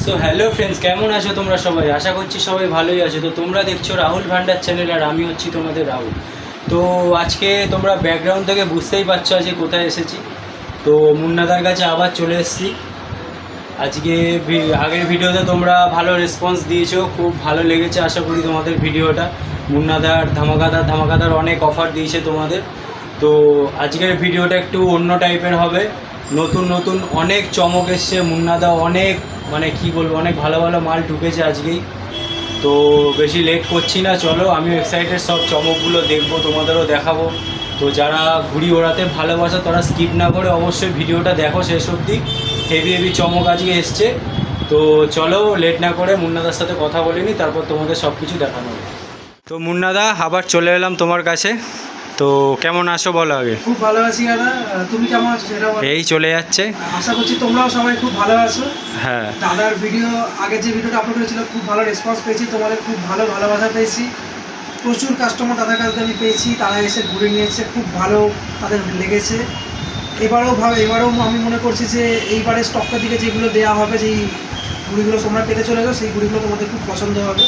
So hello friends, কেমন আছো তোমরা সবাই? আশা করছি সবাই ভালোই আছো। তো তোমরা দেখছো রাহুল ভান্ডার চ্যানেল, আর আমি হচ্ছি তোমাদের রাহুল। তো আজকে তোমরা ব্যাকগ্রাউন্ড থেকে বুঝতেই পারছো আজকে কোথায় এসেছি। তো মুন্নাদার কাছে আবার চলে এসেছি। আজকে আগের ভিডিওতে তোমরা ভালো রেসপন্স দিয়েছো, খুব ভালো লেগেছে আশা করি তোমাদের ভিডিওটা। মুন্নাদার ধামাকাদার অনেক অফার দিয়েছে তোমাদের। তো আজকের ভিডিওটা একটু অন্য টাইপের হবে, নতুন নতুন অনেক চমক এসছে। মুন্নাদা অনেক কি বলবো, অনেক ভালো ভালো মাল ঢুকেছে আজকেই। তো বেশি লেট করছি না, চলো আমিও এক্সাইটেড, সব চমকগুলো দেখবো, তোমাদেরও দেখাবো। তো যারা ঘুড়ি ওড়াতে ভালোবাসো তারা স্কিপ না করে অবশ্যই ভিডিওটা দেখো শেষ অবধি। হেভি হেভি চমক আজকে এসছে। তো চলো লেট না করে মুন্নাদার সাথে কথা বলে নিই, তারপর তোমাদের সব কিছু দেখানো হবে। তো মুন্নাদা, আবার চলে এলাম তোমার কাছে। তো কেমন আছো বলো আগে? খুব ভালো আছি দাদা, তুমি কেমন আছো সেটা বলো। এই চলে যাচ্ছে। আশা করছি তোমরাও সবাই খুব ভালো আছো। হ্যাঁ, দাদার ভিডিও, আগে যে ভিডিওটা আপলোড হয়েছিল খুব ভালো রেসপন্স পেয়েছি, তোমাদের খুব ভালো ভালোবাসা পেয়েছি। প্রচুর কাস্টমার দাদার কাছে আমি পেয়েছি, তারা এসে ঘুরে নিয়েছে, খুব ভালো তাদের লেগেছে। এবারেও আমি মনে করছি যে এইবারে স্টকটার দিকে যেগুলো দেওয়া হবে, যেই ঘুড়িগুলো তোমরা পেতে চলে যাও, সেই ঘুড়িগুলো তোমাদের খুব পছন্দ হবে।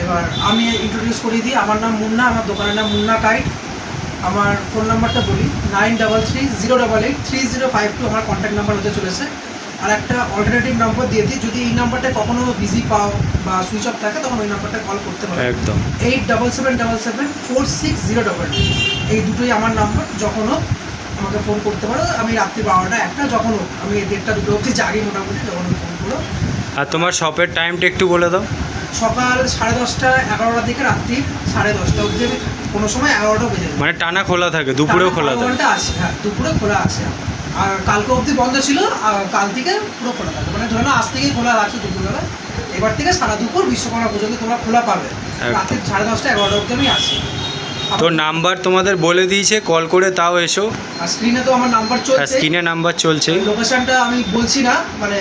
এবার আমি ইন্ট্রোডিউস করিয়ে দিই, আমার নাম মুন্না, আমার দোকানের নাম মুন্না কাইট। আমার ফোন নাম্বারটা বলি 9330883052, আমার কন্ট্যাক্ট নাম্বার হতে চলেছে। আর একটা অল্টারনেটিভ নাম্বার দিয়ে দিই, যদি এই নাম্বারটা কখনো বিজি পাও বা সুইচ অফ থাকে তখন ওই নাম্বারটা কল করতে পারো। একদম 8777476022, এই দুটোই আমার নাম্বার। যখন হোক আমাকে ফোন করতে পারো, আমি রাত্রি 12টা 1টা যখন হোক, আমি 1টা 2টো অবধি জাগি মোটামুটি, যখন ফোন করো। আর তোমার শপের টাইমটা একটু বলে দাও। সকাল 10:30 11টা থেকে রাত্রি 10:30 অবধি আমি, কোনো সময় 11টাও বেজে যায়। মানে টানা খোলা থাকে, দুপুরেও খোলা থাকে? আছে, হ্যাঁ, দুপুরে খোলা আছে। আর কালকে অবধি বন্ধ ছিল, আর কাল থেকে পুরো খোলা থাকে, মানে ধরো না আজ থেকেই খোলা আছে দুপুরবেলা। এবার থেকে সারা দুপুর বিশ্বকর্মা পর্যন্ত তোমরা খোলা পাবে। রাত্রি 10:30 11টা অবধি আমি আসি। তো নাম্বার তোমাদের বলে দিয়েছে, কল করে তাও এসো। আর স্ক্রিনে তো আমার নাম্বার চলছে, স্ক্রিনে নাম্বার চলছে। লোকেশনটা আমি বলছি না, মানে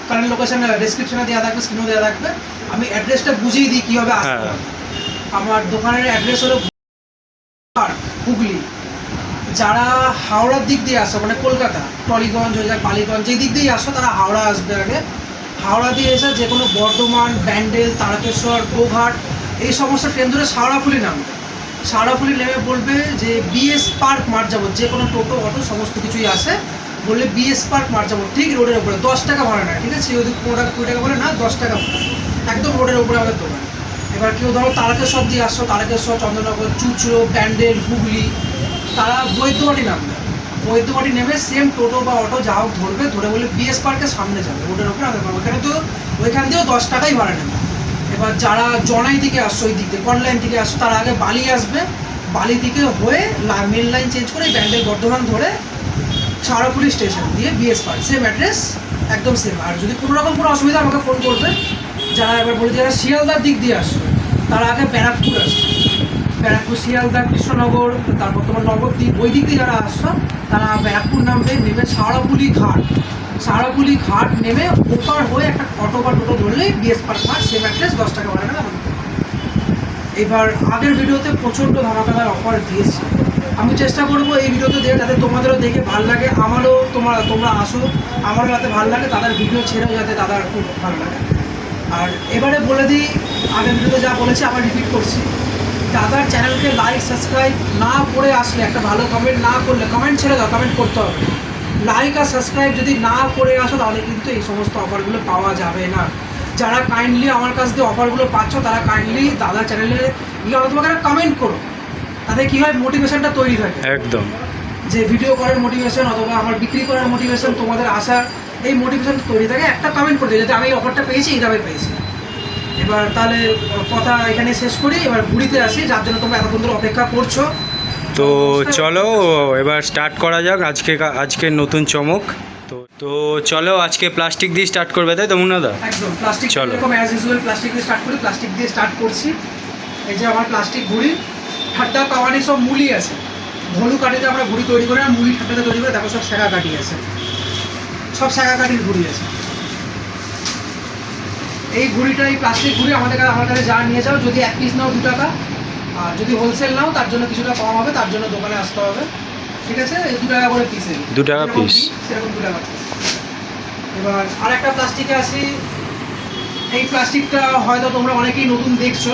কারণ লোকেশন ডেসক্রিপশনে দেওয়া থাকবে, স্ক্রিনেও দেওয়া থাকবে। আমি অ্যাড্রেসটা বুঝিয়ে দিই কীভাবে আসতে হবে। আমার দোকানের অ্যাড্রেস হলো হুগলি। যারা হাওড়ার দিক দিয়ে আসো, মানে কলকাতা টলিগঞ্জ হয়ে যায়, বালিগঞ্জ, যেই দিক দিয়ে আসো তারা হাওড়া আসবে আগে। হাওড়া দিয়ে এসে যে কোনো বর্ধমান, ব্যান্ডেল, তারকেশ্বর, গোঘাট এই সমস্ত ট্রেন ধরে শাওড়াফুলি নামবে। শাওড়াফুলি নেমে বলবে যে বিএস পার্ক মাঠ যাবো, যে কোনো টোটো অটো সমস্ত কিছুই আসে, বললে বিএস পার্ক মাঠ যাবো, ঠিক রোডের ওপরে। 10 টাকা ভাড়া নেয়, ঠিক আছে? যদি 15 টাকা বলে না, 10 টাকা একদম রোডের ওপরে আমাদের দোকান। এবার কেউ ধরো তারকেশ্বর দিয়ে আসছো, তারকেশ্বর, চন্দ্রনগর, চুচড়ো, ব্যান্ডেল, হুগলি, তারা বৈদ্যবাটি নামবে। বৈদ্যবাটি নেমে সেম টোটো বা অটো যা হোক ধরবে, ধরে বলে বিএস পার্কের সামনে যাবে, রোডের ওপরে আমাদের পাবো। ওইখান দিয়েও 10 টাকাই ভাড়া নেবে। এবার যারা জনাই দিকে আসছো, ওই দিক দিয়ে কনলাইন থেকে আসছো, তারা আগে বালি আসবে। বালি থেকে হয়ে মেন লাইন চেঞ্জ করে ব্যান্ডেল বর্ধমান ধরে শাওড়াফুলি স্টেশন দিয়ে বিএস পার্ক, সেম অ্যাড্রেস, একদম সেম। আর যদি কোনো রকম কোনো অসুবিধা আমাকে ফোন করবে। যারা এবার বলি যারা শিয়ালদার দিক দিয়ে আসবে, তারা আগে ব্যারাকপুর আসবে। ব্যারাকপুর, শিয়ালদা, কৃষ্ণনগর, তারপর তোমার নবদ্বীপ, ওই দিক দিয়ে যারা আসছো তারা ব্যারাকপুর নামবে, নেমে শাওড়াফুলি ঘাট নেমে ওপার হয়ে একটা অটো বা টোটো ধরলেই বিএস পার্ক মাঠ, সেম অ্যাড্রেস, 10 টাকা ভাড়া নেবে। এবার আগের ভিডিওতে প্রচণ্ড ধামাকাদার অফার দিয়েছি, আমি চেষ্টা করবো এই ভিডিওতে দেখে যাতে তোমাদেরও দেখে ভালো লাগে, আমারও তোমরা আসো, আমারও যাতে ভালো লাগে, তাদের ভিডিও ছেড়েও যাতে তাদের খুব ভালো লাগে। আর এবারে বলে দিই, আগের ভিডিওতে যা বলেছি আবার রিপিট করছি, দাদার চ্যানেলকে লাইক সাবস্ক্রাইব না করে আসলে, একটা ভালো কমেন্ট না করলে, কমেন্ট ছেড়ে দাও, কমেন্ট করতে হবে, লাইক আর সাবস্ক্রাইব যদি না করে আসো তাহলে কিন্তু এই সমস্ত অফারগুলো পাওয়া যাবে না। যারা কাইন্ডলি আমার কাছ দিয়ে অফারগুলো পাচ্ছ তারা কাইন্ডলি দাদার চ্যানেলে গিয়ে তোমাকে একটা কমেন্ট করো, তাতে কী হয়, মোটিভেশনটা তৈরি থাকে একদম, যে ভিডিও করার মোটিভেশন অথবা আমার বিক্রি করার মোটিভেশন, তোমাদের আসার এই মোটিভেশন তৈরি থাকে। একটা কমেন্ট করে দিই যাতে আমি এই অফারটা পেয়েছি, এই দামে পেয়েছি। এবার তাহলে কথা এখানে শেষ করি, এবার ঘুরিতে আসি, যার জন্য তোমরা এতক্ষণ ধরে অপেক্ষা করছো। তো চলো এবার স্টার্ট করা যাক আজকের নতুন চমক। তো চলো আজকে প্লাস্টিক দিয়ে স্টার্ট করবে, তাই তো মুন্নাদা? একদম প্লাস্টিক, চলো এরকম অ্যাজ ইউজুয়াল প্লাস্টিক দিয়ে স্টার্ট করি। প্লাস্টিক দিয়ে স্টার্ট করছি। এই যে আমার প্লাস্টিক ঘুড়ি, ঠাট্টা কাওয়ানি সব মুলি আছে। ধনু কাঠিতে আমরা ঘুড়ি তৈরি করে, আর মুলি ঠাট্টাতে তৈরি করে, দেখো সব স্যাগা কাঠি আছে, সব স্যাগা কাঠির ঘুড়ি আছে। এই ঘুড়িটা, এই প্লাস্টিক ঘুড়ি আমার কাছে যা নিয়ে যাও, যদি 1 পিস নাও 2 টাকা, আর যদি হোলসেল নাও তার জন্য কিছুটা কম হবে, তার জন্য দোকানে আসতে হবে, ঠিক আছে? 2 টাকা করে পিস, 2 টাকা পিস, সেরকম 2 টাকা পিস। এবার আর একটা প্লাস্টিকে আসি, এই প্লাস্টিকটা হয়তো তোমরা অনেকেই নতুন দেখছো,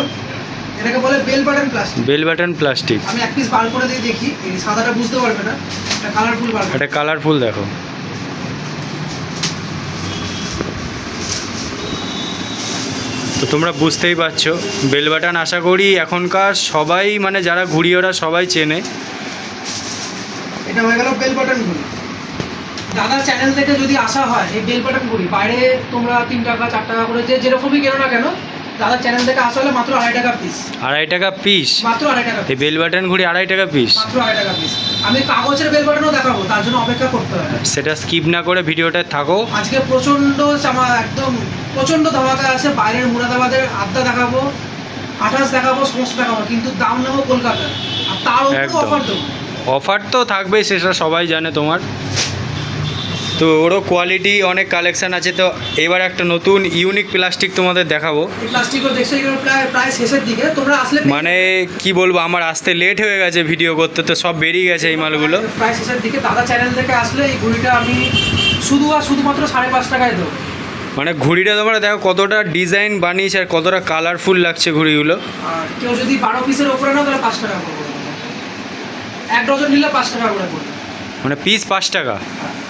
এটাকে বলে bell button plastic. Bell button plastic. আমি এক পিস বার করে দিয়ে দেখি, এই সাদাটা বুঝতে পারবে না, এটা কালারফুল বার। এটা কালারফুল দেখো। তো তোমরা বুঝতেই পারছো বেল বাটন আশা করি এখনকার সবাই মানে যারা ঘুড়ি ওরা সবাই চেনে। এটা হয়ে গেল বেল বাটন ঘড়ি। দাদার চ্যানেল থেকে যদি আসা হয় এই বেল বাটন ঘড়ি, বাইরে তোমরা 3 টাকা 4 টাকা করে যেরকমই কেনো না কেন, দাদার চ্যানেল থেকে আসা হলে মাত্র 2.5 টাকা পিস। 2.5 টাকা পিস? মাত্র 2.5 টাকা। এই বেল বাটন ঘুড়ি 2.5 টাকা পিস? মাত্র 2.5 টাকা পিস। আমি কাগজের বেল বাটনও দেখাবো, তার জন্য অপেক্ষা করতে হবে। সেটা স্কিপ না করে ভিডিওটা থাকো। আজকে প্রচন্ড একদম প্রচন্ড ধামাকা আছে। বাইরের মুরাদাবাদের আড্ডা দেখাবো, 28 দেখাবো, সমস্ত দেখাবো, কিন্তু দাম নেবো কলকাতার, আর তার উপরে অফার দেবো। অফার তো থাকবেই, সেটা সবাই জানে তোমার। তো ওরও কোয়ালিটি অনেক কালেকশান আছে। তো এবার একটা নতুন ইউনিক প্লাস্টিক তোমাদের দেখাবো। এই প্লাস্টিকও দেখছো এগুলো প্রায় শেষের দিকে, তোমরা আসলে মানে কি বলবো, আমার আসতে লেট হয়ে গেছে ভিডিও করতে, তো সব বেরিয়ে গেছে এই মালগুলো। প্রায় শেষের দিকে। দাদা চ্যানেল থেকে আসলে এই ঘড়িটা আমি শুধুমাত্র 5.5 টাকায় দেবো। মানে ঘুড়িটা তোমরা দেখো কতটা ডিজাইন বানিয়েছে আর কতটা কালারফুল লাগছে ঘুড়িগুলো। আর কেউ যদি 12 পিসের ওপরে নাও তাহলে 5 টাকা করে, 1 ডজন নিলে 5 টাকা করে পড়বে। মানে পিস 5 টাকা।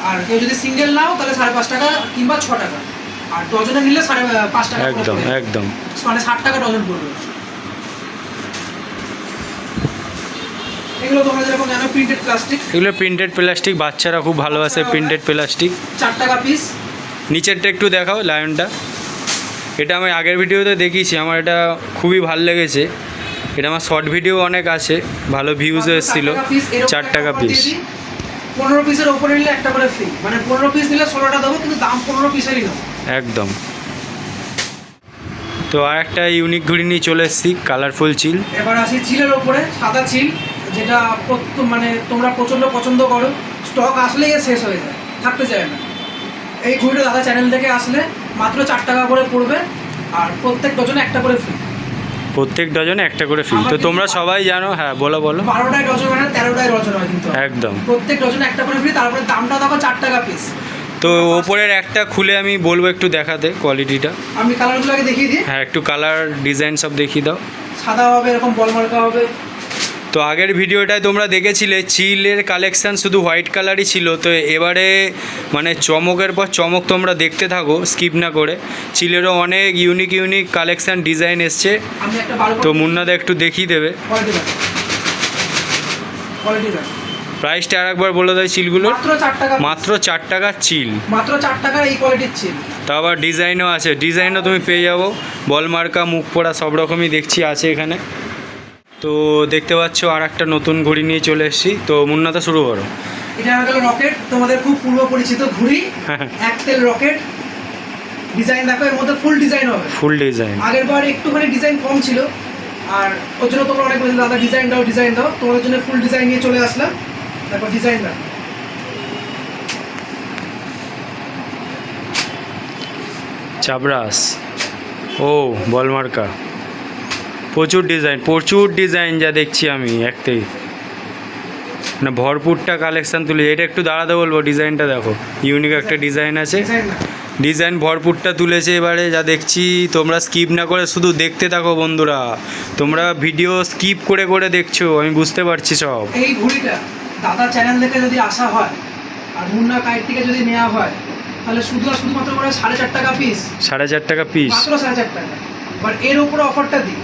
আর কেউ যদি সিঙ্গেল নাও তাহলে 5.5 টাকা কিংবা 6 টাকা। আর ডজনে নিলে 5.5 টাকা। একদম একদম, মানে 60 টাকা ডজন পড়বে। এগুলো তোমরা যেরকম জানো প্রিন্টেড প্লাস্টিক। এগুলো প্রিন্টেড প্লাস্টিক, বাচ্চারা খুব ভালোবাসে প্রিন্টেড প্লাস্টিক। 4 টাকা পিস। নিচেরটা একটু দেখাও, লায়নটা। এটা আমি আগের ভিডিওতে দেখিয়েছি, আমার এটা খুবই ভালো লেগেছে। এটা আমার শর্ট ভিডিও অনেক আছে, ভালো ভিউজও এসেছিলো। 4 টাকা পিস। 15 পিসের ওপরে নিলে একটা করে ফ্রি, মানে 15 পিস নিলে 16টা দেবো, কিন্তু দাম 15 পিসেরই নেবো একদম। তো আর একটা ইউনিক ঘুড়ি নিয়ে চলে এসেছি, কালারফুল চিল। এবার আসি চিলের ওপরে, সাদা চিল, যেটা মানে তোমরা প্রচণ্ড পছন্দ করো। স্টক আসলেই শেষ হয়ে যায়, থাকতে চায় না। এই ঘুড়িটা দাদা চ্যানেল থেকে আসলে মাত্র 4 টাকা করে পড়বে, আর প্রত্যেক ডজনে একটা করে ফ্রি। প্রত্যেক ডজনে একটা করে ফ্রি। তো তোমরা সবাই জানো। হ্যাঁ বলো বলো। 12টায় ডজন হয় না, 13টায় ডজন হয় কিন্তু একদম। প্রত্যেক ডজনে একটা করে ফ্রি। তারপরে দামটা দেখো 4 টাকা পিস। তো ওপরের একটা খুলে আমি বলবো একটু দেখাতে কোয়ালিটিটা। আমি কালারগুলো আগে দেখিয়ে দিই। হ্যাঁ একটু কালার ডিজাইন সব দেখিয়ে দাও। সাদা হবে, এরকম বল মার্কা হবে। তো আগের ভিডিওটায় তোমরা দেখেছিলে চিলের কালেকশান শুধু হোয়াইট কালারই ছিল। তো এবারে মানে চমকের পর চমক, তোমরা দেখতে থাকো স্কিপ না করে। চিলেরও অনেক ইউনিক ইউনিক কালেকশান ডিজাইন এসছে। আমি একটা বার তো মুন্নাদা একটু দেখিয়ে দেবে। প্রাইসটা আর একবার বলে দেয় চিলগুলো। মাত্র 4 টাকা। মাত্র 4 টাকার চিল। মাত্র 4 টাকার এই কোয়ালিটির চিল। তা আবার ডিজাইনও আছে, ডিজাইনও তুমি পেয়ে যাবো। বল মার্কা, মুখ পোড়া সব রকমই দেখছি আছে এখানে। তো দেখতে পাচ্ছ আর একটা নতুন ঘড়ি নিয়ে চলে এসেছি। তো মুন্নাদা শুরু করো। এটা হয়ে গেল রকেট, তোমাদের খুব পূর্ব পরিচিত ঘুড়ি। এক তেল রকেট। ডিজাইন দেখো, এর মধ্যে ফুল ডিজাইন হবে। ফুল ডিজাইন। আগের বার একটুখানি ডিজাইন কম ছিল, আর ওর জন্য তোমরা অনেক বলছিলে দাদা ডিজাইন দাও। তোমাদের জন্য ফুল ডিজাইন নিয়ে চলে আসলাম। তারপর ডিজাইন দাও। চাবরাস। ও বল মার্কা। প্রচুর ডিজাইন যা দেখছি আমি একটাই না, ভরপুরটা কালেকশান তুলে। এটা একটু দাঁড়াতে বলবো, ডিজাইনটা দেখো, ইউনিক একটা ডিজাইন আছে। ডিজাইন ভরপুরটা তুলেছে এবারে যা দেখছি। তোমরা স্কিপ না করে শুধু দেখতে থাকো বন্ধুরা। তোমরা ভিডিও স্কিপ করে করে দেখছো, আমি বুঝতে পারছি সব। এই ঘুড়িটা দাদা চ্যানেল থেকে যদি আসা হয় আর মুন্না কাইট থেকে যদি নেওয়া হয়, তাহলে শুধুমাত্র করে 4.5 টাকা পিস। 4.5 টাকা পিস? মাত্র 4.5 টাকা। এবার এর উপরে অফারটা দিই,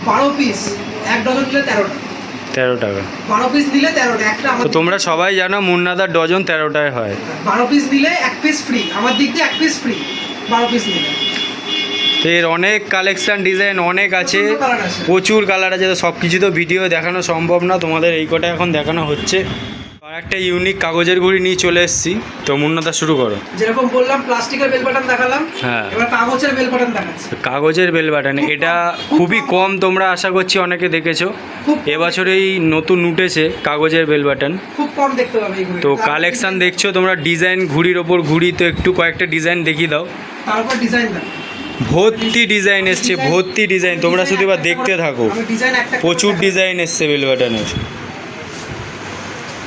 12 পিস 1 ডজন নিলে 13 টাকা। 13 টাকা। 12 পিস নিলে 13 টাকা। একটা তো তোমরা সবাই জানো মুন্নাদার ডজন 13 টাকায় হয়। 12 পিস নিলে 1 পিস ফ্রি, আমার দিক দিয়ে 1 পিস ফ্রি 12 পিস নিলে। তো এর অনেক কালেকশান ডিজাইন অনেক আছে, প্রচুর কালার আছে। তো সব কিছু তো ভিডিও দেখানো সম্ভব না, তোমাদের এই কটা এখন দেখানো হচ্ছে। আর একটা ইউনিক কাগজের ঘড়ি নিয়ে চলে এসেছি। তো মুন্নাদা শুরু করো। যেরকম বললাম প্লাস্টিকের বেল বাটন দেখালাম, হ্যাঁ এবার কাগজের বেল বাটন দেখাচ্ছি। কাগজের বেল বাটন, এটা খুবই কম, তোমরা আশা করছি অনেকে দেখেছো। এবছরেই নতুন উঠেছে কাগজের বেল বাটন, খুব কম দেখতে পাবে এই ঘড়ি। তো কালেকশান দেখছো তোমরা, ডিজাইন ঘুড়ির ওপর ঘুড়ি। তো একটু কয়েকটা ডিজাইন দেখিয়ে দাও। তারপর ডিজাইন দাও। ভর্তি ডিজাইন এসছে, ভর্তি ডিজাইন। তোমরা শুধু এবার দেখতে থাকো, প্রচুর ডিজাইন এসছে বেল বাটনের।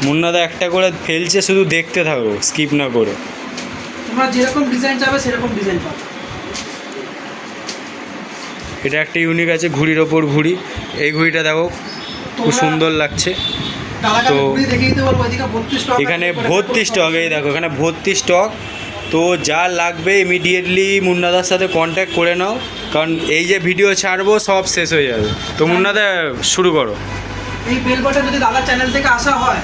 মুন্নাদা একটা করে ফেলছে, শুধু দেখতে থাকো স্কিপ না করে। তোমরা যেরকম ডিজাইন চাবে সেরকম ডিজাইন পাবে। এটা একটা ইউনিক আছে, ঘুড়ির ওপর ঘুড়ি। এই ঘুড়িটা দেখো খুব সুন্দর লাগছে। তো এখানে ভর্তি স্টক, এই দেখো এখানে ভর্তি স্টক। তো যা লাগবে ইমিডিয়েটলি মুন্নাদার সাথে কন্ট্যাক্ট করে নাও, কারণ এই যে ভিডিও ছাড়বো সব শেষ হয়ে যাবে। তো মুন্নাদা শুরু করো। এই বেল বাটন যদি দাদার চ্যানেল থেকে আসা হয়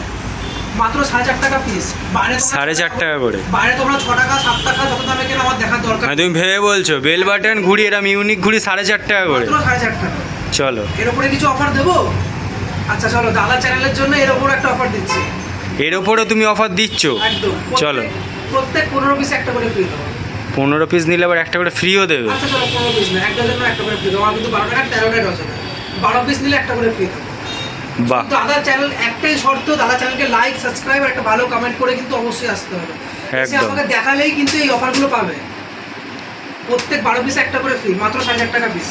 মাত্র 4.5 টাকা পিস। বাইরে 4.5 টাকা করে, বাইরে তোমরা 6 টাকা 7 টাকা যত দামে কেন আমার দেখার দরকার। মানে তুমি ভেবে বলছো বেল বাটন ঘুড়ি এরম ইউনিক ঘুড়ি 4.5 টাকা করে? মাত্র 4.5 টাকা। চলো এর উপরে কিছু অফার দেবো? আচ্ছা চলো, দাদার চ্যানেলের জন্য এর উপর একটা অফার দিচ্ছি। এর ওপরে তুমি অফার দিচ্ছ? একদম। চলো, প্রত্যেক 15 পিস একটা করে ফ্রি দেবো। 15 পিস নিলে আবার একটা করে ফ্রিও দেবে? আচ্ছা চলো, 15 পিস না, একটা জন্য একটা করে ফ্রি দেবো। আমার কিন্তু 12 টাকা 13টাই ডজন। 12 পিস নিলে একটা করে ফ্রি দেবো। বাহ। দাদার চ্যানেল একটাই শর্ত, দাদার চ্যানেলকে লাইক সাবস্ক্রাইব আর একটা ভালো কমেন্ট করে কিন্তু অবশ্যই আসতে হবে। এসে একদম। আমাকে দেখালেই কিন্তু এই অফারগুলো পাবে। প্রত্যেক 12 পিস একটা করে ফ্রি, মাত্র 4.5 টাকা পিস।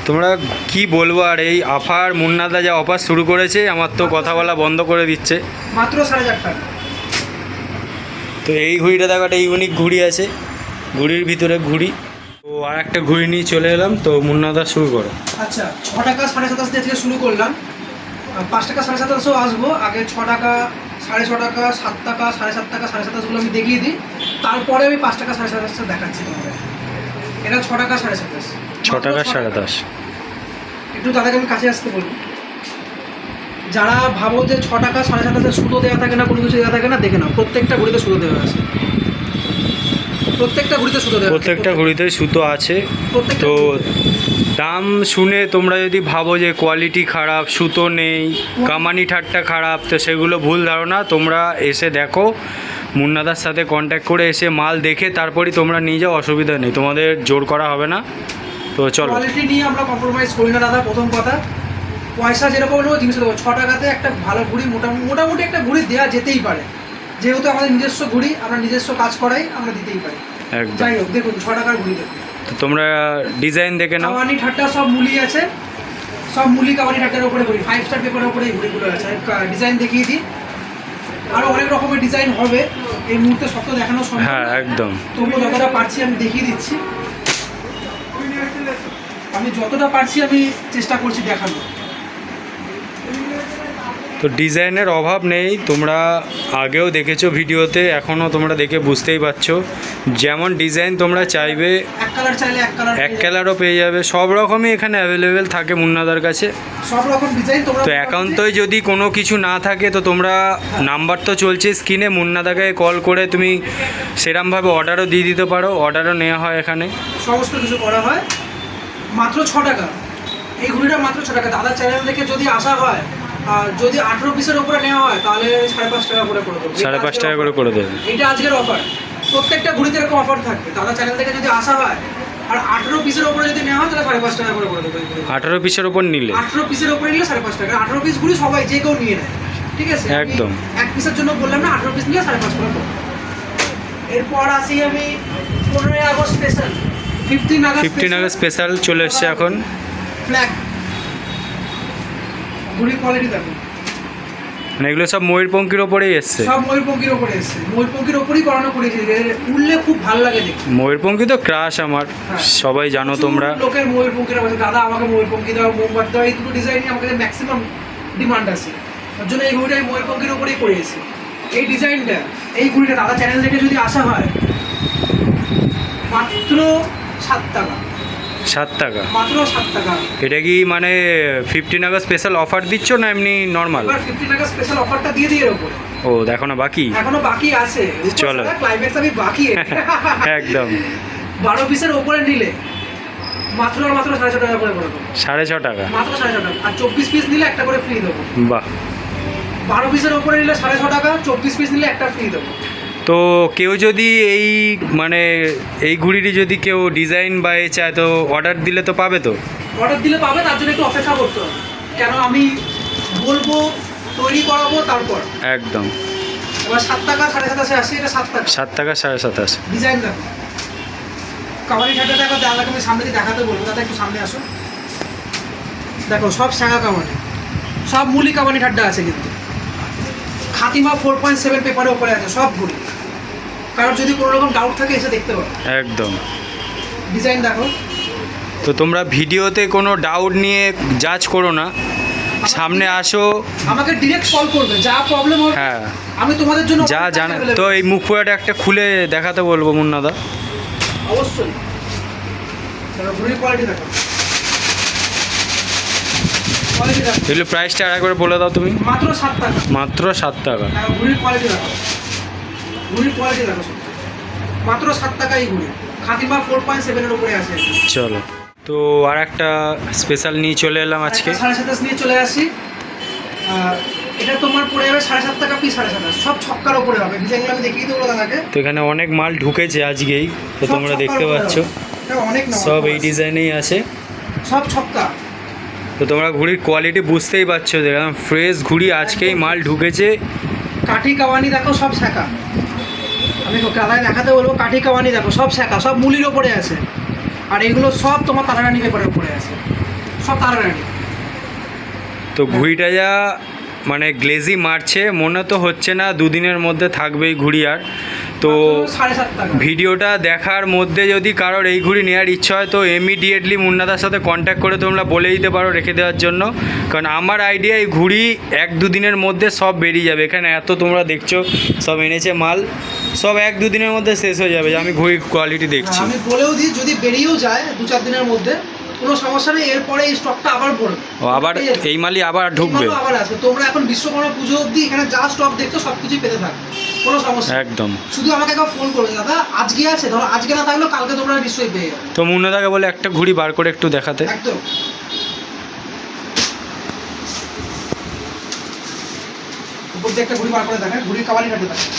তোমরা কি বলবো আর, এই অফার মুন্নাদা যা অফার শুরু করেছে আমার তো কথা বলা বন্ধ করে দিচ্ছে। মাত্র 4.5 টাকা। তো এই ঘুড়িটা দেখো, একটা ইউনিক ঘুড়ি আছে, ঘুড়ির ভিতরে ঘুড়ি। তো আর একটা ঘুড়ি নিয়ে চলে এলাম। তো মুন্নাদা শুরু করো। আচ্ছা 6 টাকা 7.5 দিয়ে থেকে শুরু করলাম। 5 টাকা 7.5 আসবো। আগে 6 টাকা 6.5 টাকা 7 টাকা 7.5 টাকা 7.5 আমি দেখিয়ে দিই, তারপরে আমি 5 টাকা 7.5 দেখাচ্ছি তোমাদের। এটা 6 টাকা 7.5। 6 টাকা 10.5। একটু দাদাকে আমি কাছে আসতে বলবো। যারা ভাবো যে 6 টাকা 7.5 সুতো দেওয়া থাকে না, কোনো কিছু দেওয়া থাকে না, দেখে নাও প্রত্যেকটা ঘুড়িতে সুতো দেওয়া আছে। প্রত্যেকটা ঘুড়িতে সুতো দেওয়া আছে। প্রত্যেকটা ঘুড়িতে সুতো আছে। তো দাম শুনে তোমরা যদি ভাবো যে কোয়ালিটি খারাপ, সুতো নেই, কামানি ঠাট্টা খারাপ, তো সেগুলো ভুল ধারণা। তোমরা এসে দেখো, মুন্নাদার সাথে কন্ট্যাক্ট করে এসে মাল দেখে তারপরই তোমরা নিয়ে যাও, অসুবিধা নেই, তোমাদের জোর করা হবে না। তো চলো। কোয়ালিটি নিয়ে আমরা কম্প্রোমাইজ করি না দাদা। প্রথম কথা, পয়সা যেরকম নেবো জিনিস দেবো। 6 টাকাতে একটা ভালো ঘুড়ি মোটামুটি একটা ঘুড়ি দেওয়া যেতেই পারে, যেহেতু আমাদের নিজস্ব ঘুড়ি, আমরা নিজস্ব কাজ করাই, আমরা দিতেই পারি। একদম। যাই হোক, দেখুন 6 টাকার ঘুড়ি দেখুন। তো তোমরা ডিজাইন দেখে নাও। কামানি ঠাট্টা সব মুলি আছে, সব মুলি কামানি ঠাট্টার উপরে ঘুড়ি, 5 স্টার পেপারের উপরে এই ঘুড়িগুলো আছে। ডিজাইন দেখিয়ে দিই, আরও অনেক রকমের ডিজাইন হবে। এই মুহূর্তে সব তো দেখানো সম্ভব। হ্যাঁ একদম। তবুও যতটা পারছি আমি দেখিয়ে দিচ্ছি। আমি যতটা পারছি আমি চেষ্টা করছি দেখানো। তো ডিজাইনের অভাব নেই, তোমরা আগেও দেখেছো ভিডিওতে, এখনও তোমরা দেখে বুঝতেই পারছো। যেমন ডিজাইন তোমরা চাইবে, এক কালার চাইলে এক কালারও পেয়ে যাবে। সব রকমই এখানে অ্যাভেলেবেল থাকে মুন্নাদার কাছে। সব রকম ডিজাইন তোমরা। তো একান্তই যদি কোনো কিছু না থাকে তো তোমরা, নাম্বার তো চলছে স্ক্রিনে, মুন্নাদাকে কল করে তুমি সেরমভাবে অর্ডারও দিয়ে দিতে পারো, অর্ডারও নেওয়া হয় এখানে, সমস্ত কিছু করা হয়। মাত্র 6 টাকা এই ঘুড়িটা, মাত্র 6 টাকা। দাদার চ্যানেল থেকে যদি আসা হয় আর যদি 18 পিসের উপরে নেওয়া হয় তাহলে 5.5 টাকা করে দেবো। 5.5 টাকা করে করে দেবে। এটা আজকের অফার। প্রত্যেকটা ঘুড়িতে এরকম অফার থাকবে। দাদার চ্যানেল থেকে যদি আসা হয় আর 18 পিসের উপরে যদি নেওয়া হয় তাহলে 5.5 টাকা করে দেবো। 18 পিসের উপর নিলে, 18 পিসের উপরে নিলে 5.5 টাকা। 18 পিস ঘুড়ি সবাই যে কেউ নিয়ে নেয়, ঠিক আছে? একদম। এক পিসের জন্য বললাম না, 18 পিস নিলে 5.5 করে দেবো। এরপর আসি আমি 15 আগস্ট স্পেশাল, 15 আগস্ট স্পেশাল চলে এসছে এখন। ফ্ল্যাগ ঘুড়ি কোয়ালিটি দেখো, মানে এগুলো সব ময়ূরপঙ্খির ওপরেই এসছে। সব ময়ূরপঙ্খির ওপরে এসছে, ময়ূরপঙ্খির ওপরেই করানো করেছি। উড়লে খুব ভালো লাগে দেখতে। ময়ূরপঙ্খি তো ক্রাশ আমার, সবাই জানো তোমরা। লোকের ময়ূরপঙ্খিরা বলছে দাদা আমাকে ময়ূরপঙ্খি দাও, মোমবাতি দাও, এই দুটো ডিজাইনই আমাকে ম্যাক্সিমাম ডিমান্ড আছে। তার জন্য এই ঘুড়িটা আমি ময়ূরপঙ্খির ওপরেই করেছি। এই ডিজাইনটা, এই ঘুড়িটা দাদা চ্যানেল থেকে যদি আসা হয় মাত্র 7 টাকা। 7 টাকা? মাত্র 7 টাকা। এটা কি মানে 15 আগস্ট স্পেশাল অফার দিচ্ছ না এমনি নর্মাল? এবার 15 টাকা স্পেশাল অফারটা দিয়ে দিই এর উপরে। ও দেখো না, বাকি এখনো বাকি আছে। চলো, ক্লাইম্যাক্স আমি বাকি একদম। 12 পিসের উপরে নিলে মাত্র আর মাত্র 6.5 টাকা করে দেবো। 6.5 টাকা? মাত্র 6.5 টাকা। আর 24 পিস নিলে একটা করে ফ্রি দেবো। বাহ। 12 পিসের উপরে নিলে 6.5 টাকা, 24 পিস নিলে একটা ফ্রি দেবো। তো কেউ যদি এই মানে এই ঘুড়িটি যদি কেউ ডিজাইন বা এ চায় তো অর্ডার দিলে তো পাবে? তো অর্ডার দিলে পাবে, তার জন্য একটু অপেক্ষা করতে হবে। কেন আমি বলবো, তৈরি করাবো, তারপর একদম। এবার 7 টাকা 7.5 আসছে। এটা 7 টাকা। 7 টাকা 27.5। ডিজাইন দেখো, কামানি ঠাট্টা দেখো। দাদাকে আমি সামনে দিয়ে দেখাতে বলবো। দাদা একটু সামনে আসো। দেখো সব শাঁখা কামানি, সব মুলি কামানি ঠাট্টা আছে, কিন্তু খাতিমা 4.7 পেপারের উপরে আছে সব ঘুড়ি। কারণ যদি কোনো রকম ডাউট থাকে এসে দেখতে পারো। একদম। ডিজাইন দেখো, তো তোমরা ভিডিওতে কোনো ডাউট নিয়ে জাজ করো না, সামনে আসো, আমাকে ডিরেক্ট কল করবে, যা প্রবলেম হবে হ্যাঁ আমি তোমাদের জন্য যা জানা। তো এই মুখ পোড়াটা একটা খুলে দেখাতে বলবো মুন্নাদা। অবশ্যই। ঘুড়ির কোয়ালিটি দেখো, কোয়ালিটি দেখো। এগুলো প্রাইসটা আরেকবার বলে দাও তুমি। মাত্র 7 টাকা। মাত্র 7 টাকা। ঘুড়ির কোয়ালিটি দেখো, ঘুড়ির কোয়ালিটি দেখো, মাত্র 7 টাকাই ঘুড়ি। খাতিমা 4.7 এর উপরে আছে। চলো, তো আর একটা স্পেশাল নিয়ে চলে এলাম আজকে। 7.5 নিয়ে চলে আসি। এটা তোমার পড়ে যাবে 7.5 টাকা পিস, 7.5 সব ছক্কার উপরে হবে। ডিজাইনগুলো আমি দেখিয়ে দেবো দাদাকে। তো এখানে অনেক মাল ঢুকেছে আজকেই, তো তোমরা দেখতে পাচ্ছ অনেক সব এই ডিজাইনেই আছে, সব ছক্কা। তো তোমরা ঘুড়ির কোয়ালিটি বুঝতেই পারছো, একদম ফ্রেশ ঘুড়ি আজকেই মাল ঢুকেছে। কাঠি কাওয়ানি দেখো, সব শেখা। আমি কাদায় দেখাতে বলবো, কাঠি কাওয়ানি দেখো, সব শেখা, সব মুলির ওপরে আছে। আর এগুলো সব তোমার তারারানি পেপারের উপরে আছে, সব তারারানি। তো ঘুড়িটা যা মানে গ্লেজি মারছে, মনে তো হচ্ছে না দুদিনের মধ্যে থাকবে এই ঘুড়ি। আর তো 7.5 টাকা। ভিডিওটা দেখার মধ্যে যদি কারোর এই ঘুড়ি নেওয়ার ইচ্ছা হয় তো ইমিডিয়েটলি মুন্নাদার সাথে কন্ট্যাক্ট করে তোমরা বলে দিতে পারো রেখে দেওয়ার জন্য, কারণ আমার আইডিয়া এই ঘুড়ি 1-2 দিনের মধ্যে সব বেরিয়ে যাবে। এখানে এত তোমরা দেখছো সব এনেছে মাল, সব 1-2 দিনের মধ্যে শেষ হয়ে যাবে। আমি ঘুড়ির কোয়ালিটি দেখছি। আমি বলেও দিই, যদি বেরিয়েও যায় 2-4 দিনের মধ্যে কোনো সমস্যা নেই, এরপরে এই স্টকটা আবার পড়বে। ও আবার এই মালই আবার ঢুকবে, আবার আসবে। তোমরা এখন বিশ্বকর্মা পুজো অবধি এখানে যা স্টক দেখছো সব কিছুই পেতে থাকবে, কোনো সমস্যা একদম। শুধু আমাকে একবার ফোন করবে, দাদা আজকে আছে, ধরো আজকে না থাকলেও কালকে তোমরা নিশ্চয়ই পেয়ে যাবে। তো মুন্নাদাকে বলে একটা ঘুড়ি বার করে একটু দেখাতে। একদম। উপর দিয়ে একটা ঘুড়ি বার করে দেখেন, ঘুড়ির কাওয়ালি কাটতে দেখেন,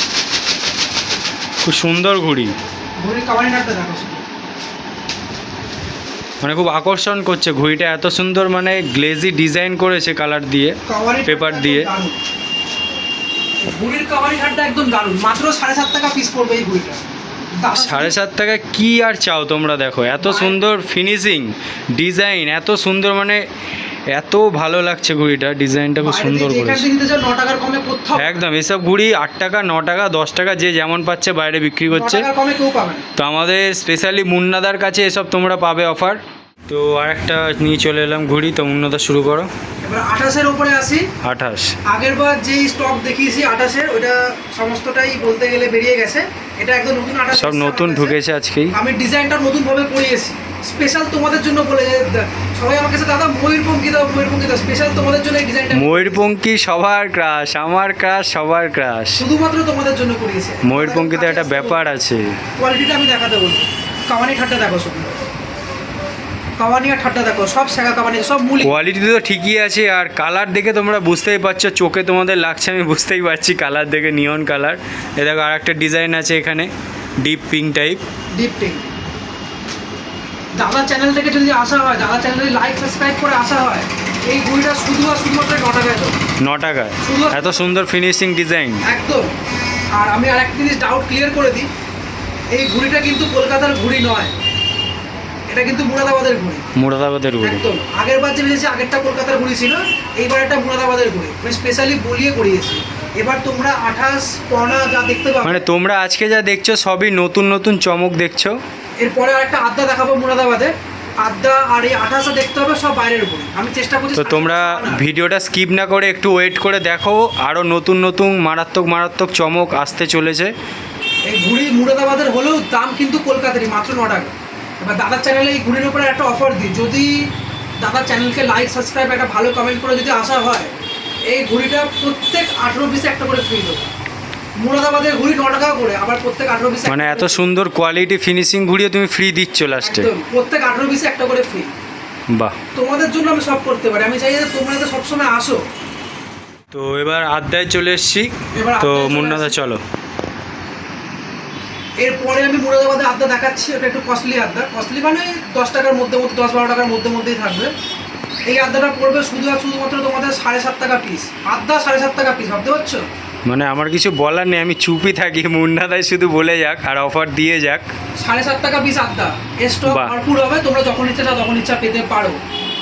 খুব সুন্দর ঘুড়ি, ঘুড়ির কাওয়ালি কাটতে দেখো। মানে খুব আকর্ষণ করছে ঘুড়িটা, এত সুন্দর মানে গ্লেজি ডিজাইন করেছে কালার দিয়ে, পেপার দিয়ে। ঘুড়ির কাওয়ালি ঘাটটা একদম দারুণ। মাত্র 7.5 টাকা পিস পড়বে এই ঘুড়িটা। 7.5 টাকা কি আর চাও তোমরা? দেখো এত সুন্দর ফিনিশিং, ডিজাইন এত সুন্দর, মানে এত ভালো লাগছে ঘুড়িটা, ডিজাইনটা খুব সুন্দর করেছে। 9 টাকার কমে কোথাও একদম। এসব ঘুড়ি 8 টাকা, 9 টাকা, 10 টাকা যে যেমন পাচ্ছে বাইরে বিক্রি করছে। 9 টাকার কমে কেউ পাবে না। তো আমাদের স্পেশালি মুন্নাদার কাছে এসব তোমরা পাবে অফার। তো আর একটা নিয়ে চলে এলাম ঘুড়ি, তো মুন্নাদা শুরু করো। এবার 28-এর উপরে আসি। 28 আগের বার যেই স্টক দেখিয়েছি 28-এর, ওটা সমস্তটাই বলতে গেলে বেরিয়ে গেছে। এটা একদম নতুন 28 সব নতুন ঢুকেছে আজকেই। আমি ডিজাইনটা নতুনভাবে করিয়েছি স্পেশাল তোমাদের জন্য বলে। সবাই আমার কাছে দাদা ময়ূরপঙ্খী দাও, ময়ূরপঙ্খী দাও, স্পেশাল তোমাদের জন্য এই ডিজাইনটা। ময়ূরপঙ্খী সবার ক্রাশ, আমার ক্রাশ, সবার ক্রাশ। শুধুমাত্র তোমাদের জন্য করিয়েছি। ময়ূরপঙ্খীতে একটা ব্যাপার আছে। কোয়ালিটিটা আমি দেখাতে বলবো। কাওয়ানি ঠাট্টা দেখো, সব কাওয়ানি আর ঠাট্টা দেখো, সব শেখা কাওয়ানি, সব মূল। কোয়ালিটি তো ঠিকই আছে, আর কালার দেখে তোমরা বুঝতেই পারছো, চোখে তোমাদের লাগছে, আমি বুঝতেই পারছি কালার দেখে, নিয়ন কালার। এ দেখো আর একটা ডিজাইন আছে এখানে, deep pink type. Deep pink. দাদা চ্যানেল থেকে যদি আসা হয়, দাদা চ্যানেলে লাইক সাবস্ক্রাইব করে আসা হয়, এই ঘুড়িটা শুধুমাত্র 9 টাকায় তো। 9 টাকায় এত সুন্দর ফিনিশিং ডিজাইন। একদম। আর আমি আর একটা জিনিস ডাউট ক্লিয়ার করে দিই, এই ঘুড়িটা কিন্তু কলকাতার ঘুড়ি নয়, এটা কিন্তু মুরাদাবাদের ঘুড়ি। মুরাদাবাদের ঘুড়ি একদম। আগের বার যে ভেবেছি আগেরটা কলকাতার ঘুড়ি ছিল, এইবার একটা মুরাদাবাদের ঘুড়ি, আমি স্পেশালি বলিয়ে করিয়েছি। এবার তোমরা 28 পনা যা দেখতে পাবে, মানে তোমরা আজকে যা দেখছো সবই নতুন নতুন চমক দেখছো। এরপরে আরেকটা আড্ডা দেখাবো মুরাদাবাদে, আড্ডা আর এই 28 দেখতে হবে, সব বাইরের ঘুড়ি। আমি চেষ্টা করছি। তো তোমরা ভিডিওটা স্কিপ না করে একটু ওয়েট করে দেখো, আরও নতুন নতুন মারাত্মক মারাত্মক চমক আসতে চলেছে। এই ঘুড়ি মুরাদাবাদের হলেও দাম কিন্তু কলকাতারই, মাত্র 9 টাকা। এবার দাদার চ্যানেলে এই ঘুড়ির উপরে একটা অফার দিই, যদি দাদার চ্যানেলকে লাইক সাবস্ক্রাইব একটা ভালো কমেন্ট করে যদি আসা হয়, এই ঘুড়িটা প্রত্যেক 18 পিসে একটা করে ফ্রি দেবো। মুরাদাবাদের ঘুড়ি 9 টাকা করে, আবার প্রত্যেক 18 পিসে, মানে এত সুন্দর কোয়ালিটি ফিনিশিং ঘুরিয়ে তুমি ফ্রি দিচ্ছ লাস্টে। প্রত্যেক 18 পিসে একটা করে ফ্রি। বাহ, তোমাদের জন্য আমি সব করতে পারি। আমি চাই যে তোমরা তো সবসময় আসো। তো এবার আড্ডায় চলে এসেছি। তো মুন্নাদা চলো। এরপরে আমি মুরাদাবাদে আড্ডা দেখাচ্ছি, ওটা একটু কস্টলি আড্ডা। কস্টলি মানে 10 টাকার মধ্যে, 10-12 টাকার মধ্যেই থাকবে। এই আড্ডাটা পড়বে শুধুমাত্র তোমাদের 7.5 টাকা পিস। আড্ডা 7.5 টাকা পিস, ভাবতে পারছো? মানে আমার কিছু বলার নেই, আমি চুপই থাকি, মুন্নাদাই শুধু বলে যাক আর অফার দিয়ে যাক। 7.5 টাকা পিস আড্ডা। স্টক ভরপুর হবে, তোমরা যখন ইচ্ছা তখন ইচ্ছা পেতে পারো।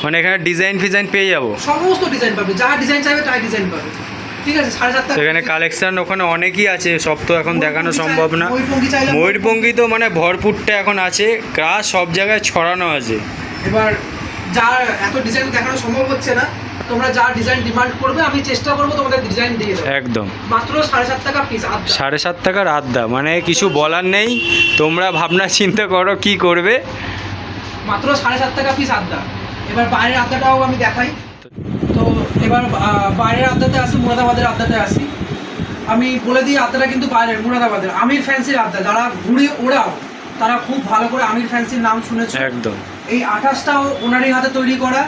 মানে এখানে ডিজাইন ফিজাইন পেয়ে যাবো, সমস্ত ডিজাইন পাবে, যা ডিজাইন চাইবে তাই ডিজাইন পাবে। ঠিক আছে, 7.5 টাকা। এখানে কালেকশন ওখানে অনেকই আছে, সব তো এখন দেখানো সম্ভব না। ময়ূরপঙ্খী চাইলে ময়ূরপঙ্খী তো মানে ভরপুরটা এখন আছে, ক্রাশ সব জায়গায় ছড়ানো আছে। এবার যার এত ডিজাইন দেখানো সম্ভব হচ্ছে না, তোমরা যা ডিজাইন ডিমান্ড করবে আমি চেষ্টা করবো তোমাদের ডিজাইন দিয়ে দেবো। একদম মাত্র 7.5 টাকা পিস আদা। 7.5 টাকার আড্ডা, মানে কিছু বলার নেই, তোমরা ভাবনা চিন্তা করো কি করবে। মাত্র 7.5 টাকা পিস আদা। এবার বাইরের আদাটাও আমি দেখাই। তো এবার বাইরের আদাতে আসি, মুরাদাবাদের আদাতে আসি। আমি বলে দিই আদাটা কিন্তু বাইরের মুরাদাবাদের আমির ফ্যান্সির আদা। যারা ঘুরে ওড়াও তারা খুব ভালো করে আমির ফ্যান্সির নাম শুনেছে। একদম। এই 28টাও ওনারই হাতে তৈরি করা,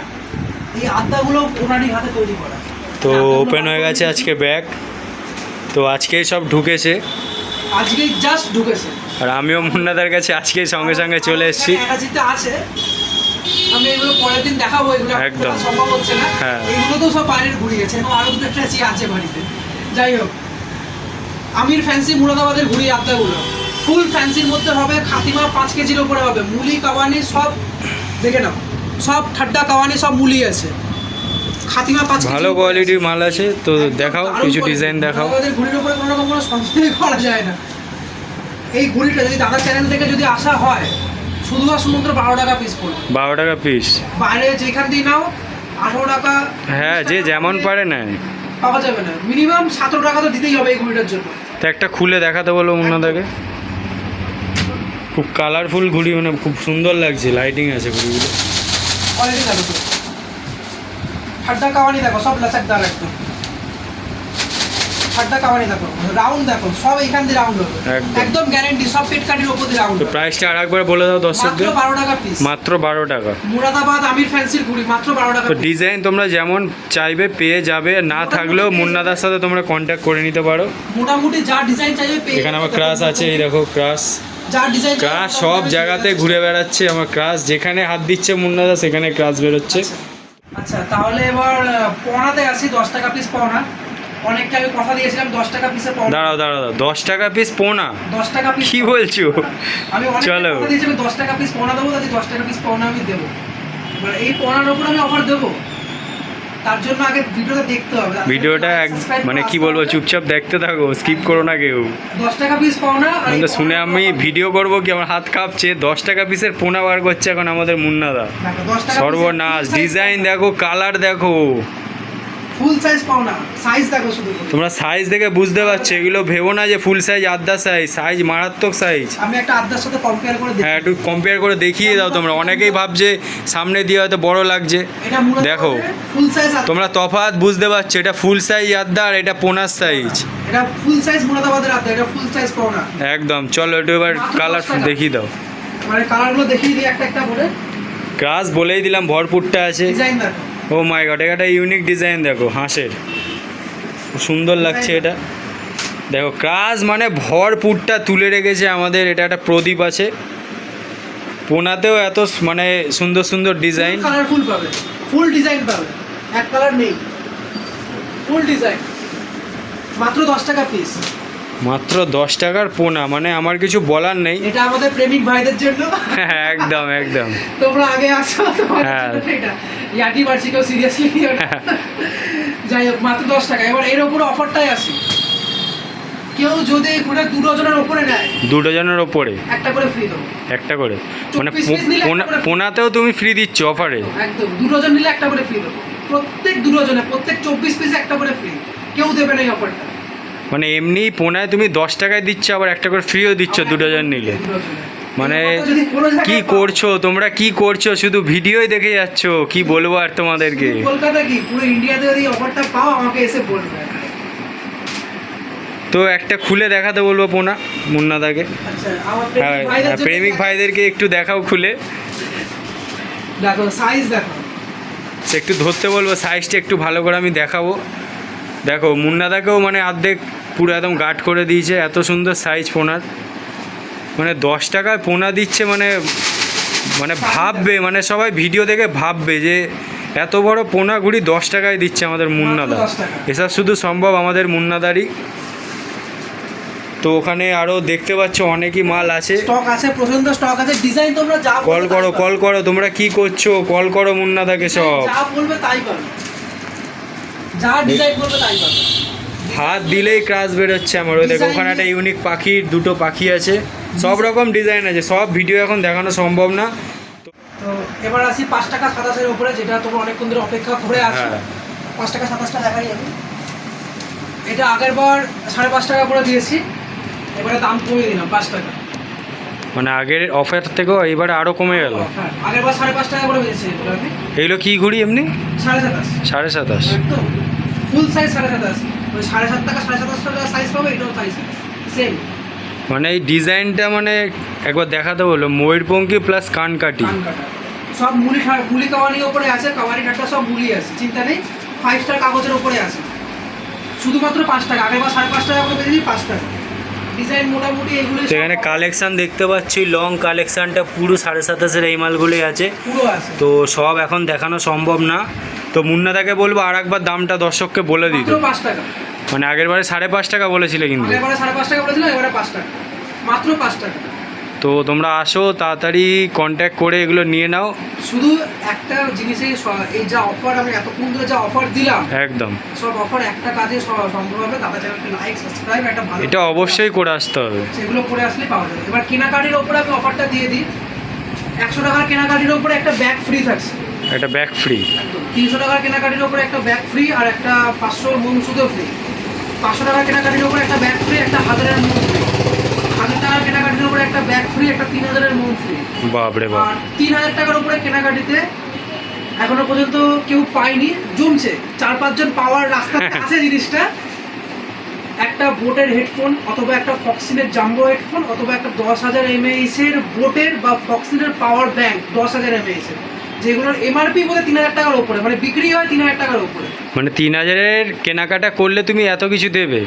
এই আদাগুলো ওনারই হাতে তৈরি করা। তো ওপেন হয়ে গেছে আজকে ব্যাগ, তো আজকেই সব ঢুকেছে, আজকেই জাস্ট ঢুকেছে। আর আমিও মুন্নাদার কাছে আজকেই সঙ্গে সঙ্গে চলে এসেছি। একাচিতে আছে, আমি এগুলো পরের দিন দেখাবো, এগুলো একদম। খোলা সম্ভব হচ্ছে না। হ্যাঁ। এগুলো তো সব বাইরের ঘুরি গেছে এবং আরো দুটো ট্রেচি আছে বাড়িতে। যাই হোক, আমির ফ্যান্সি মুরাদাবাদের ঘুরি আড্ডাগুলো ফুল ফ্যান্সির মধ্যে হবে, খাতিমা 5 কেজির ওপরে হবে, মুলি কাওয়ানি সব দেখে নাও, সব ঠাড্ডা কাওয়ানি সব মুলি আছে, খাতিমা 5 কেজি। ভালো কোয়ালিটির মাল আছে, তো দেখাও কিছু ডিজাইন দেখাও। মুরাদাবাদের ঘুরির উপরে কোনো রকম কোনো সন্দেহ করা যায় না। এই ঘুড়িটা যদি দাদা চ্যানেল থেকে যদি আসা হয়, শুধু আর শুধুমাত্র 12 টাকা পিস পড়বে। 12 টাকা পিস। বাইরে যেখান দিয়ে নাও 18 টাকা। হ্যাঁ, যে যেমন পারে না, পাওয়া যাবে না, মিনিমাম 17 টাকা তো দিতেই হবে এই ঘুড়িটার জন্য। তো একটা খুলে দেখাতে বলো মুন্নাদাকে। খুব কালারফুল ঘুড়ি, মানে খুব সুন্দর লাগছে, লাইটিং আছে ঘুড়িগুলো। কোয়ালিটি দেখো তো, ঠাড্ডা কাওয়ানি দেখো, সব লাচাকদার একদম। ঠাড্ডা কাওয়ানি দেখো, রাউন্ড দেখো, সব এইখান দিয়ে রাউন্ড হবে, একদম। একদম গ্যারান্টি, সব পেট কাটির উপর দিয়ে রাউন্ড তো হবে। প্রাইসটা আরেকবার বলে দাও মাত্র দর্শকদের। 12 টাকা পিস, মাত্র 12 টাকা। মুরাদাবাদ আমির ফ্যান্সির ঘুড়ি মাত্র 12 টাকা তো piece। ডিজাইন তোমরা যেমন চাইবে পেয়ে যাবে, না থাকলেও মুন্নাদার সাথে তোমরা কন্ট্যাক্ট করে নিতে পারো। মোটামুটি যা ডিজাইন চাইবে পেয়ে এখানে আমার যাবে। ক্রাশ আছে, এই দেখো ক্রাশ। যা ডিজাইন ক্রাশ সব জায়গাতে ঘুরে বেড়াচ্ছে, আমার ক্রাশ যেখানে হাত দিচ্ছে মুন্নাদা সেখানে ক্রাশ বেরোচ্ছে। আচ্ছা, তাহলে এবার পওনাতে আসি। 10 টাকা পিস পওনা। অনেককে আমি কথা দিয়েছিলাম 10 টাকা পিসে পওনা। দাঁড়াও দাঁড়াও দাঁড়াও, 10 টাকা পিস পোনা? 10 টাকা পিস কি বলছো? আমি অনেক চলো। কথা দিয়েছি আমি 10 টাকা পিস পওনা দেবো, তাই 10 টাকা পিস পওনা আমি দেবো। এবার এই পওনার উপর আমি অফার দেবো, তার জন্য আগে ভিডিওটা দেখতে হবে। ভিডিওটা মানে কি বলবো, চুপচাপ দেখতে থাকো, স্কিপ করো না কেউ। 10 টাকা পিস পওনা। আর এই তো শুনে পওনার আমি উপর ভিডিও করব কি, আমার হাত কাঁপছে। 10 টাকা পিসের পোনা বার করছে এখন আমাদের মুন্নাদা। দেখো, 10 টাকা সর্বনাশ, ডিজাইন দেখো, কালার দেখো, ফুল সাইজ পওনা, সাইজ দেখো শুধু। তোমরা সাইজ দেখে বুঝতে পারছো, এগুলো ভেবো না যে ফুল সাইজ আধা সাইজ, সাইজ মারাত্মক সাইজ। আমি একটা আদার সাথে কম্পেয়ার করে দেখি। হ্যাঁ, একটু কম্পেয়ার করে দেখিয়ে দাও তোমরা। অনেকেই ভাবছে সামনে দিয়ে হয়তো বড় লাগছে, এটা মুরাদাবাদের দেখো ফুল সাইজ। তোমরা তফাৎ বুঝতে পারছো, এটা ফুল সাইজ আদা আর এটা পোনার সাইজ। এটা ফুল সাইজ মুরাদাবাদের আদা, এটা ফুল সাইজ পওনা। একদম। চলো একটু এবার কালার দেখিয়ে দাও। মানে কালারগুলো দেখিয়ে দিই একটা একটা করে। ক্রাশ বলেই দিলাম, ভরপুরটা আছে। ডিজাইন দেখো, ও মাই গড, এটা ইউনিক ডিজাইন দেখো, হাঁসের, খুব সুন্দর লাগছে এটা। দেখো ক্রাশ মানে ভরপুরটা তুলে রেখেছে আমাদের। এটা একটা প্রদীপ আছে, পোনাতেও এত মানে সুন্দর সুন্দর ডিজাইন। কালারফুল পাবে, ফুল ডিজাইন পাবে, এক কালার নেই, ফুল ডিজাইন। মাত্র 10 টাকা পিস। মাত্র 10 টাকার পোনা, মানে আমার কিছু বলার নেই। এটা আমাদের প্রেমিক ভাইদের জন্য। হ্যাঁ, একদম একদম। তোমরা আগে আসো, তোমাদের হ্যাঁ। জন্য এটা ইয়াটি মারছি, কেউ সিরিয়াসলি নিও না। যাই হোক, মাত্র 10 টাকা। এবার এর উপরে অফারটাই আসি, কেউ যদি পুরো 2 ডজনের উপরে নেয়, 2 ডজনের ওপরে একটা করে ফ্রি দেবো। একটা করে, মানে 24 piece নিলে একটা করে free। পোনাতেও তুমি ফ্রি দিচ্ছ অফারে? একদম, 2 ডজন নিলে একটা করে ফ্রি দেবো। প্রত্যেক 2 ডজনে, প্রত্যেক 24 পিসে একটা করে ফ্রি। কেউ দেবে না এই অফারটা। মানে এমনি পোনায় তুমি 10 টাকায় দিচ্ছ, আবার একটা করে ফ্রিও দিচ্ছ 2 ডজন নিলে। মানে কি করছো তোমরা, কি করছো? শুধু ভিডিওই দেখে যাচ্ছ, কি বলবো আর তোমাদেরকে। কলকাতা কি পুরো ইন্ডিয়াতে যদি অফারটা পাও আমাকে এসে বলবে। তো একটা খুলে দেখাতে বলবো পোনা মুন্নাদাকে। আচ্ছা, আমার হ্যাঁ, প্রেমিক ভাইদের জন্য প্রেমিক ভাইদেরকে একটু দেখাও খুলে। দেখো সাইজ দেখো। সে একটু ধরতে বলবো, সাইজটা একটু ভালো করে আমি দেখাবো। দেখো মুন্নাদাকেও মানে অর্ধেক পুরো একদম গার্ড করে দিয়েছে, এত সুন্দর সাইজ পোনার। মানে 10 টাকায় পোনা দিচ্ছে, মানে মানে ভাববে, মানে সবাই ভিডিও দেখে ভাববে যে এত বড় পোনা ঘুড়ি 10 টাকায় দিচ্ছে আমাদের মুন্নাদা। মাত্র 10 টাকা। এসব শুধু সম্ভব আমাদের মুন্নাদারই। তো ওখানে আরও দেখতে পাচ্ছ অনেকই মাল আছে, স্টক আছে, প্রচন্ড স্টক আছে। ডিজাইন তোমরা যা কল করো কল করো, তোমরা কি করছো, কল করো মুন্নাদাকে সব। যা বলবে তাই পাবে, যা ডিজাইন বলবে তাই পাবে। হাত দিলেই ক্রাশ বেরোচ্ছে আমার। ওই দেখো ওখানে একটা ইউনিক পাখির 2টো পাখি আছে, সব রকম ডিজাইন আছে। সব ভিডিও এখন দেখানো সম্ভব না। তো তো এবার আসি 5 টাকা 27-এর উপরে, যেটা তোমরা অনেকক্ষণ ধরে অপেক্ষা করে আছো। 5 টাকা 27টা দেখাই আমি। এটা আগের বার 5.5 টাকা করে দিয়েছি, এবারে দাম কমিয়ে দিলাম 5 টাকা। মানে আগের অফার থেকেও এবারে আরও কমে গেল। হ্যাঁ, আগের বার 5.5 টাকা করে বেঁচেছি এগুলো আমি। এইগুলো কি ঘুড়ি এমনি? 27.5। 27.5 একদম ফুল সাইজ 27.5। ওই 7.5 টাকা 7.5 টাকা সাইজ পাবে, এটাও সাইজ সেম। মানে এই ডিজাইনটা মানে একবার দেখাতে বললো, ময়ূরপঙ্খী প্লাস কানকাটি। সব মুলি কাওয়ানির উপরে আছে, কাওয়ানি কাঠটা সব মুলি আছে, চিন্তা নেই। 5 স্টার কাগজের উপরে আছে, শুধুমাত্র 5 টাকা। আগের বার 5.5 টাকা করে বেরিয়েছি, 5 টাকা। ডিজাইন মোটামুটি এগুলো সেখানে কালেকশন দেখতে পাচ্ছি, লং কালেকশনটা পুরো 27.5-এর এই মালগুলোই আছে, পুরো আছে। তো সব এখন দেখানো সম্ভব না। তো মুন্নাদাকে বলবো আর একবার দামটা দর্শককে বলে দিত। মাত্র 5 টাকা। মানে আগের বারে 5.5 টাকা বলেছিলে কিন্তু, আগের বারে 5.5 টাকা বলেছিল, এবারে 5 টাকা, মাত্র 5 টাকা। তো তোমরা আসো তাড়াতাড়ি কন্ট্যাক্ট করে এগুলো নিয়ে নাও। শুধু একটা জিনিসের এই যা অফার আমি এতক্ষণ ধরে যা অফার দিলাম, একদম সব অফার একটা কাজে সম্ভব হবে। দাদা চ্যানেলকে লাইক সাবস্ক্রাইব একটা ভালো, এটা অবশ্যই করে আসতে হবে, সেগুলো করে আসলে পাওয়া যাবে। এবার কেনাকাটির ওপরে আমি অফারটা দিয়ে দিই। 100 টাকার কেনাকাটির ওপরে একটা ব্যাগ ফ্রি থাকছে, একটা ব্যাগ ফ্রি। 300 টাকার কেনাকাটির ওপরে একটা ব্যাগ ফ্রি, আর একটা 500 মোম সুতো ফ্রি। 500 টাকার কেনাকাটির ওপরে একটা ব্যাগ ফ্রি, একটা 1000-এর মোম ফ্রি। 1000 টাকার কেনাকাটির ওপরে একটা ব্যাগ ফ্রি, একটা 3000-এর মোম ফ্রি। বাপরে বাপ। আর 3000 টাকার উপরে কেনাকাটিতে এখনো পর্যন্ত কেউ পায়নি, জমছে 4-5 জন পাওয়ার রাস্তাতে আছে জিনিসটা। একটা বোটের হেডফোন, অথবা একটা ফক্সিনের জাম্বো হেডফোন, অথবা একটা 10,000 mAh-এর বোটের বা ফক্সিনের পাওয়ার ব্যাংক 10,000 mAh-এর, যেগুলোর এমআরপি বলে 3000 টাকার উপরে, মানে বিক্রি হয় 3000 টাকার উপরে। মানে 3000-এর কেনাকাটা করলে তুমি এত কিছু দেবে?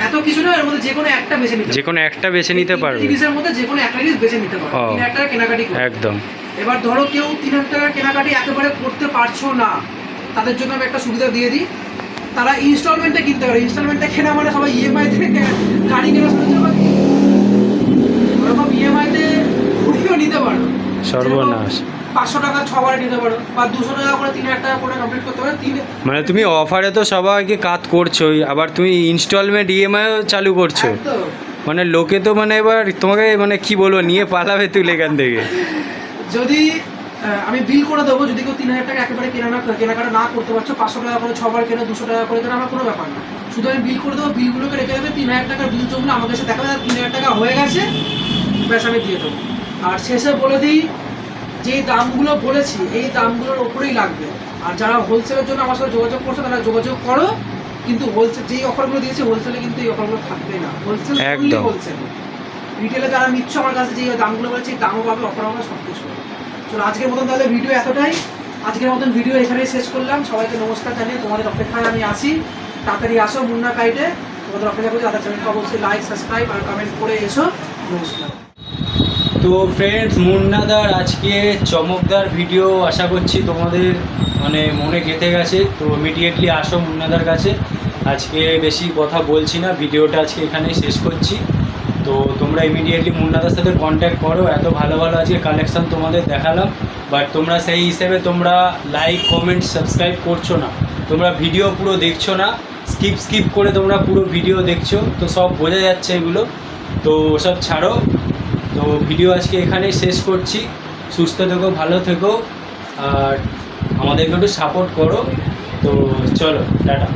এত কিছু না, এর মধ্যে যে কোনো একটা বেছে নিতে, যে কোনো একটা বেছে নিতে পারবে, জিনিসের মধ্যে যে কোনো একটা জিনিস বেছে নিতে পারবে। 3000 টাকা কেনাকাটি করবে। একদম। এবার ধরো কেউ 3000 টাকার কেনাকাটি একেবারে করতে পারছো না, তাদের জন্য আমি একটা সুবিধা দিয়ে দিই। তারা ইনস্টলমেন্টে কিনতে পারে। ইনস্টলমেন্টে কেনা মানে সবাই ইএমআই থেকে গাড়ি কেনা শুরু করবে, ওরকম ইএমআইতে ঘুরিয়েও নিতে পারো। সর্বনাশ। 500 টাকা 6 নিতে পারো, বা 200 টাকা করে 3000 টাকা করে কমপ্লিট করতে পারো। মানে তুমি অফারে তো সবাইকে কাজ করছোই, আবার তুমি ইনস্টলমেন্ট ইএমআইও চালু করছো। মানে লোকে তো মানে এবার তোমাকে মানে কি বলবো, নিয়ে পালাবে তুলে এখান থেকে। যদি আমি বিল করে দেবো, যদি কেউ 3000 টাকা একেবারে কেনাকাটা না করতে পারছো, 500 টাকা করে 6 কেনো, 200 টাকা করে কেনো, আমার কোনো ব্যাপার না। শুধু আমি বিল করে দেবো, বিলগুলোকে রেখে দেবে। 3000 টাকার বিল জমলে আমাকে এসে দেখাবে 3000 টাকা হয়ে গেছে, ব্যাস আমি দিয়ে দেবো। আর শেষে বলে দিই, যে দামগুলো বলেছি এই দামগুলোর ওপরেই লাগবে। আর যারা হোলসেলের জন্য আমার সাথে যোগাযোগ করছো, তারা যোগাযোগ করো, কিন্তু হোলসেল যেই অফারগুলো দিয়েছি হোলসেলে কিন্তু এই অফারগুলো থাকবে না। হোলসেল একদম হোলসেল, রিটেলে যারা নিচ্ছ আমার কাছে যে দামগুলো বলেছি, দামও পাবে, অফার হবে, সব কিছু। চলো আজকের মতন তাহলে ভিডিও এতটাই। আজকের মতন ভিডিও এখানেই শেষ করলাম। সবাইকে নমস্কার জানিয়ে তোমাদের অপেক্ষায় আমি আসি। তাড়াতাড়ি আসো মুন্না কাইটে, তোমাদের অপেক্ষা করছি। তাদের চ্যানেলকে অবশ্যই লাইক সাবস্ক্রাইব আর কমেন্ট করে এসো। নমস্কার। তো ফ্রেন্ডস, মুন্নাদার আজকে চমকদার ভিডিও আশা করছি তোমাদের মানে মনে গেঁথে গেছে। তো ইমিডিয়েটলি আসো মুন্নাদার কাছে। আজকে বেশি কথা বলছি না, ভিডিওটা আজকে এখানেই শেষ করছি। তো তোমরা ইমিডিয়েটলি মুন্নাদার সাথে কন্ট্যাক্ট করো। এত ভালো ভালো আজকে কালেকশান তোমাদের দেখালাম, বাট তোমরা সেই হিসেবে তোমরা লাইক কমেন্ট সাবস্ক্রাইব করছো না, তোমরা ভিডিও পুরো দেখছো না, স্কিপ করে তোমরা পুরো ভিডিও দেখছো। তো সব বোঝা যাচ্ছে এগুলো, তো ওসব ছাড়ো। তো ভিডিও আজকে এখানেই শেষ করছি। সুস্থ থেকো, ভালো থেকো, আর আমাদেরকে একটু সাপোর্ট করো। তো চলো, টাটা।